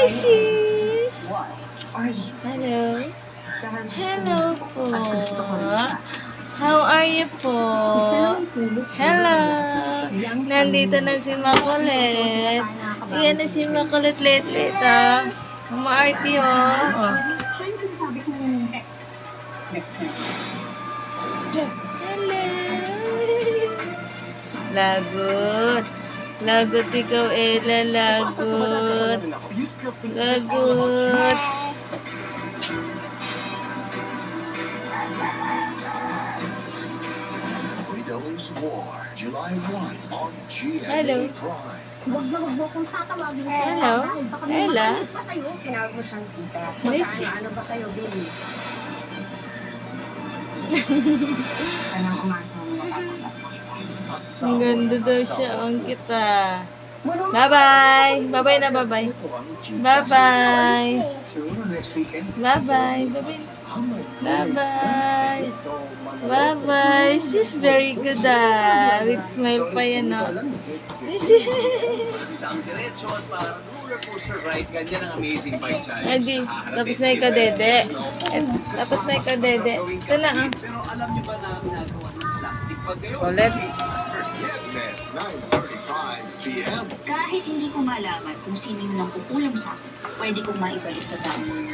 sis! Hello? Hello po. How are you po? Hello? Nandito na si Makulit. Ayan na si Makulit late-late ah. Umaarti oh. Siya yung sinasabi kong best friend. Hello? Lagot. Lagot ikaw, Ella. Lagot. Lagot. Widow's War, July 1 on GMA Hello. Prime. Huwag na huwag mo kong tatawagin. Hello? Baka Ella? makalit pa kayo. Tinawag mo siyang tita. Miss- Ano ba kayo, Billy? Anong umasa mo Ang ganda daw siya. Ang kita. Bye-bye. Bye-bye na, bye-bye. Bye-bye. Siguro next weekend. Bye-bye. Bye-bye. Bye-bye. Bye-bye. She's very good ah. With smile pa yan oh. Ang diretso at parang roller coaster ride, ganyan ang amazing bike challenge. Adi, tapos na ikaw, Dede. Tapos na ikaw, Dede. Ito na ah. Pero alam niyo ba na ginagawa ng plastic bag ngayon? Ulit. Yes, 9:35 p.m. Kahit hindi ko malaman kung sino yung nangkukulam sa akin, pwede kong maibalik sa dami.